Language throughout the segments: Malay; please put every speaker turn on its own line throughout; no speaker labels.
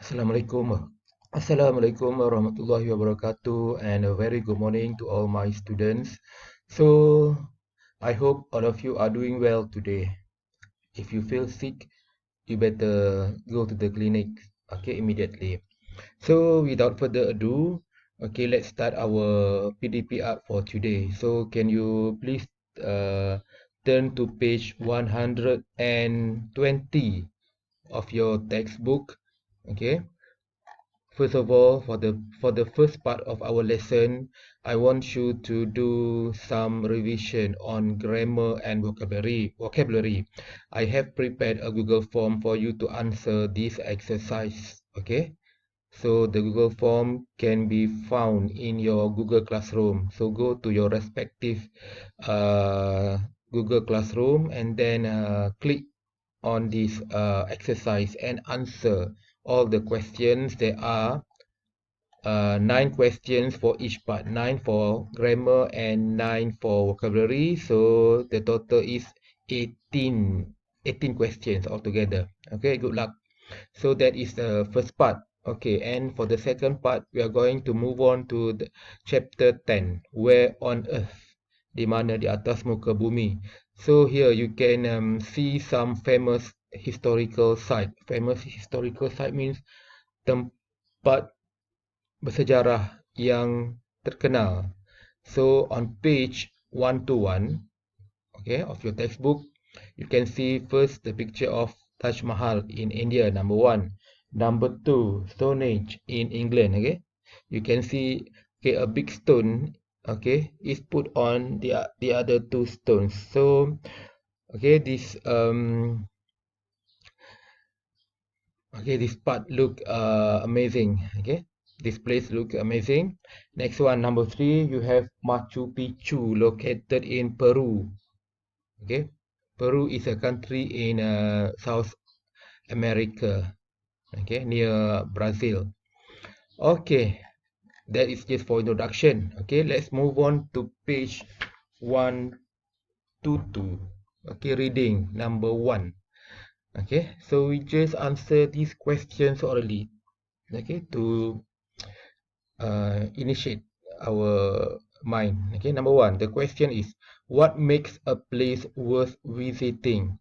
Assalamualaikum. Assalamualaikum warahmatullahi wabarakatuh and a very good morning to all my students. So, I hope all of you are doing well today. If you feel sick, you better go to the clinic, okay, immediately. So, without further ado, okay, let's start our PDP art for today. So, can you please turn to page 120 of your textbook, okay? First of all, for the first part of our lesson, I want you to do some revision on grammar and vocabulary. I have prepared a Google form for you to answer this exercise. Okay? So the Google form can be found in your Google Classroom. So go to your respective uh, Google Classroom and then click on this exercise and answer all the questions. There are 9 questions for each part, 9 for grammar and 9 for vocabulary. So the total is 18 questions altogether. Okay, good luck. So that is the first part. Okay, and for the second part, we are going to move on to the chapter 10, Where on Earth, di mana di atas muka bumi. So here you can see some famous historical site. Famous historical site means tempat bersejarah yang terkenal. So on page 121, okay, of your textbook, you can see first the picture of Taj Mahal in India, number 1. Number 2, Stonehenge in England, okay. You can see, okay, a big stone, okay, is put on the other 2 stones. So, okay, this part look amazing, okay. This place look amazing. Next one, number 3, you have Machu Picchu located in Peru. Okay, Peru is a country in South America. Okay, near Brazil. Okay, that is just for introduction. Okay, let's move on to page 122. Okay, reading number 1. Okay, so we just answer these questions orally. Okay, to initiate our mind. Okay, number 1, the question is, what makes a place worth visiting?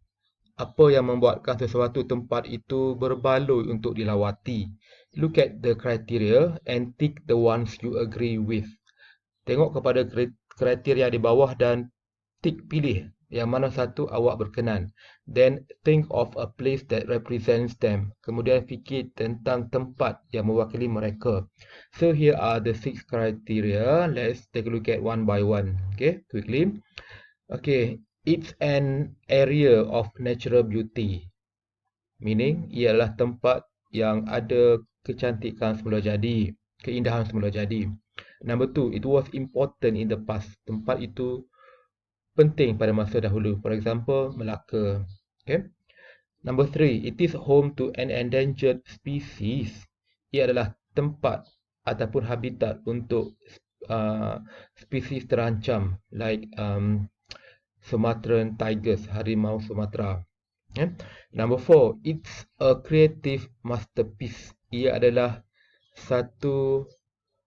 Apa yang membuatkan sesuatu tempat itu berbaloi untuk dilawati? Look at the criteria and tick the ones you agree with. Tengok kepada kriteria di bawah dan pilih yang mana satu awak berkenan. Then think of a place that represents them. Kemudian fikir tentang tempat yang mewakili mereka. So here are the 6 criteria. Let's take a look at one by one. Okay, quickly. Okay, it's an area of natural beauty. Meaning, ialah tempat yang ada kecantikan semula jadi, keindahan semula jadi. Number 2, it was important in the past. Tempat itu penting pada masa dahulu. For example, Melaka. Okay. Number 3, it is home to an endangered species. Ia adalah tempat ataupun habitat untuk spesies terancam like Sumatran tigers, harimau Sumatera. Yeah. Number 4, it's a creative masterpiece. Ia adalah satu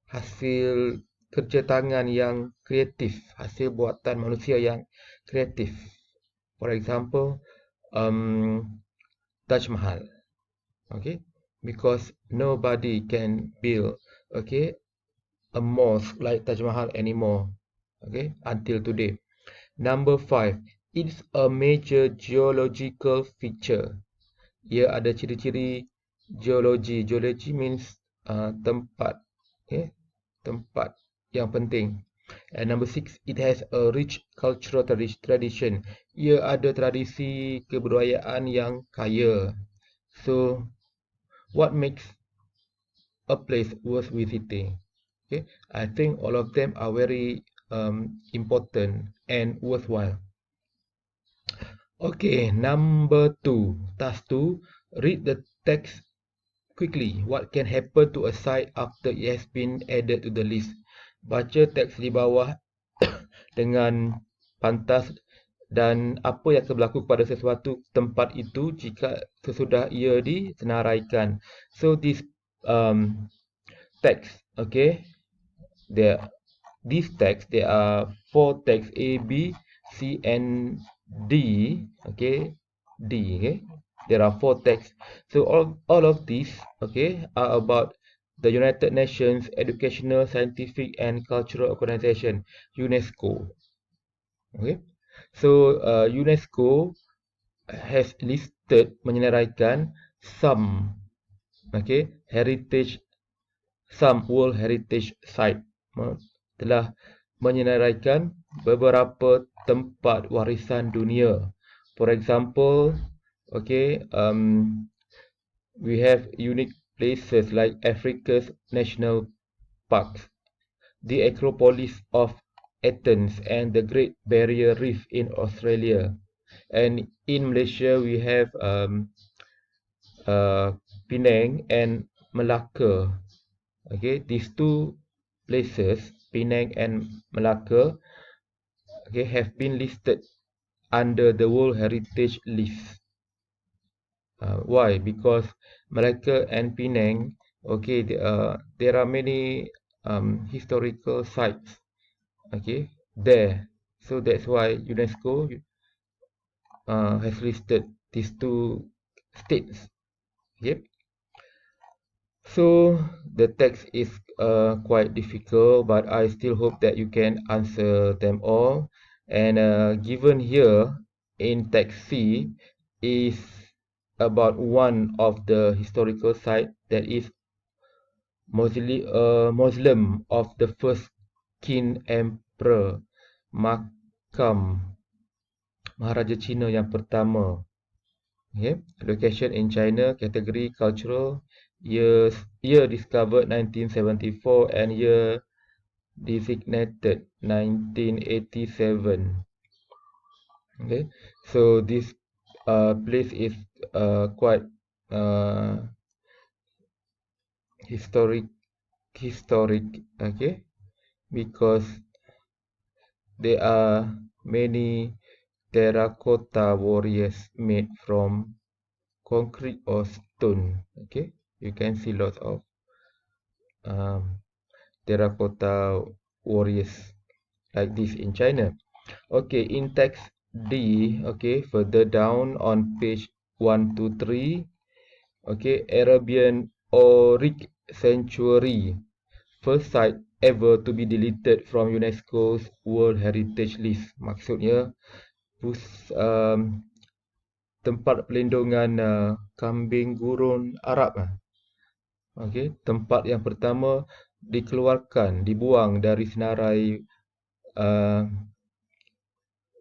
hasil kerja tangan yang kreatif, hasil buatan manusia yang kreatif. For example, Taj Mahal. Okay, because nobody can build, okay, a mosque like Taj Mahal anymore. Okay, until today. Number 5, it's a major geological feature. Ia ada ciri-ciri geologi. Geology means tempat, okay, tempat yang penting. And number 6, it has a rich cultural tradition. Ia ada tradisi kebudayaan yang kaya. So, what makes a place worth visiting? Okay, I think all of them are very important and worthwhile. Okay, number 2, task 2, read the text quickly. What can happen to a site after it has been added to the list? Baca teks di bawah dengan pantas dan apa yang akan berlaku kepada sesuatu tempat itu jika sesudah ia disenaraikan. So this text. Okay, these texts, there are 4 texts: A, B, C, and D. Okay, D. Okay, there are 4 texts. So all of these, okay, are about the United Nations Educational, Scientific, and Cultural Organization, UNESCO. Okay, so UNESCO has listed, menyenaraikan some, okay, some World Heritage Site, telah menyenaraikan beberapa tempat warisan dunia. For example, okay, we have unique places like Africa's national parks, the Acropolis of Athens, and the Great Barrier Reef in Australia. And in Malaysia, we have Penang and Melaka. Okay, these two places, Penang and Melaka, okay, have been listed under the World Heritage List. Why? Because Melaka and Penang, okay, there are many historical sites, okay, there. So that's why UNESCO has listed these two states. Okay. So the text is quite difficult, but I still hope that you can answer them all. And given here in text C is about one of the historical site that is mausoleum of the first Qin Emperor, makam Maharaja Cina yang pertama. Okay. Location in China, category cultural, year discovered 1974 and year designated 1987. Okay, so this place is quite uh, historic, okay, because there are many terracotta warriors made from concrete or stone. Okay, you can see lots of terracotta warriors like this in China. Okay, in text D, okay, further down on page 123, okay, Arabian Auric Sanctuary, first site ever to be deleted from UNESCO's World Heritage List. Maksudnya, tempat pelindungan kambing gurun Arab. Okay, tempat yang pertama dikeluarkan, dibuang dari senarai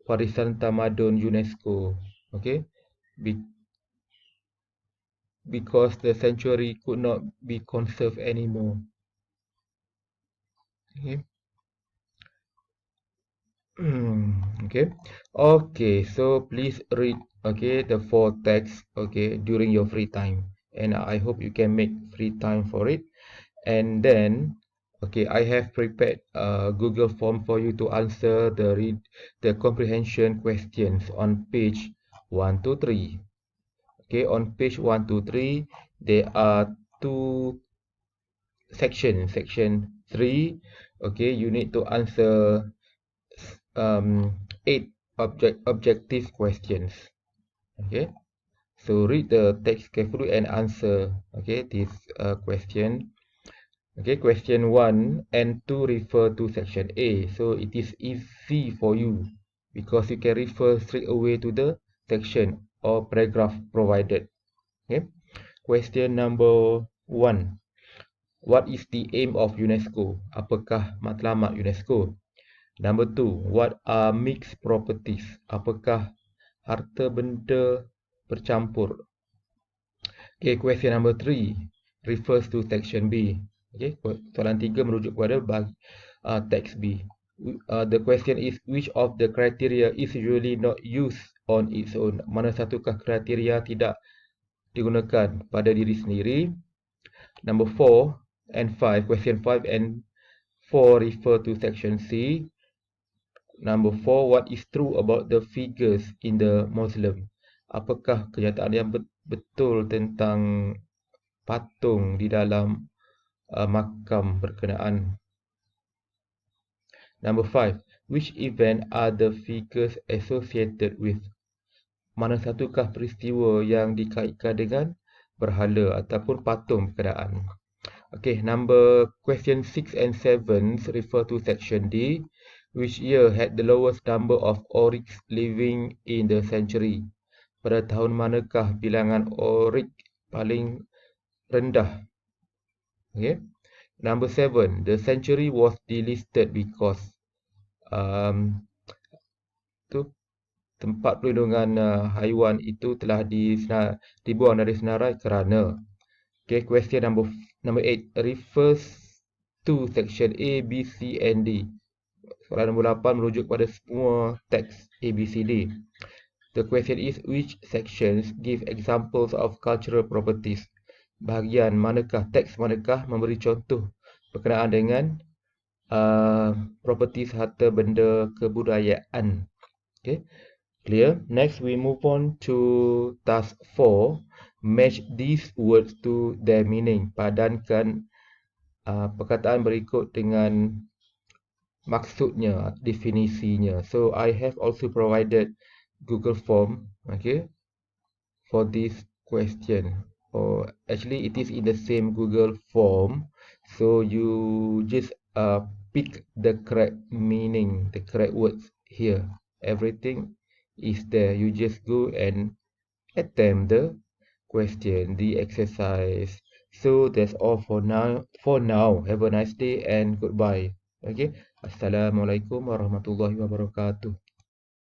warisan tamadun UNESCO. Okay, because the sanctuary could not be conserved anymore. Okay. Okay. Okay, so please read, okay, the 4 texts, okay, during your free time, and I hope you can make free time for it. And then, okay, I have prepared a Google form for you to answer the comprehension questions on page 1 to 3. Okay, on page 1 to 3, there are 2 sections. Section 3, okay, you need to answer 8 objective questions. Okay, so read the text carefully and answer, okay, this question. Okay, question 1 and 2 refer to section A, so it is easy for you because you can refer straight away to the section or paragraph provided. Okay, question number 1. What is the aim of UNESCO? Apakah matlamat UNESCO? Number 2. What are mixed properties? Apakah harta benda bercampur? Okay, question number 3 refers to section B. Okay, soalan 3 merujuk kepada text B. The question is, which of the criteria is usually not used on its own? Mana satukah kriteria tidak digunakan pada diri sendiri? Number 4 and 5, question 5 and 4 refer to section C. Number 4, what is true about the figures in the mausoleum? Apakah kenyataan yang betul tentang patung di dalam makam berkenaan. Number 5. Which event are the figures associated with? Mana satukah peristiwa yang dikaitkan dengan berhala ataupun patung berkenaan? Okay, question 6 and 7 refer to section D. Which year had the lowest number of oryx living in the century? Pada tahun manakah bilangan oryx paling rendah? Okay. Number 7, the century was delisted because tu tempat perlindungan haiwan itu telah dibuang dari senarai kerana. Okay, question number 8 refers to section A, B, C and D. Soalan nombor 8 merujuk pada semua teks A, B, C, D. The question is, which sections give examples of cultural properties? Bahagian manakah, teks manakah memberi contoh berkenaan dengan properties harta benda kebudayaan. Okay, clear? Next, we move on to task 4. Match these words to their meaning. Padankan perkataan berikut dengan maksudnya, definisinya. So, I have also provided Google Form, okay, for this question. Actually, it is in the same Google Form. So, you just pick the correct meaning, the correct words here. Everything is there. You just go and attempt the question, the exercise. So that's all for now. Have a nice day and goodbye. Okay. Assalamualaikum warahmatullahi wabarakatuh.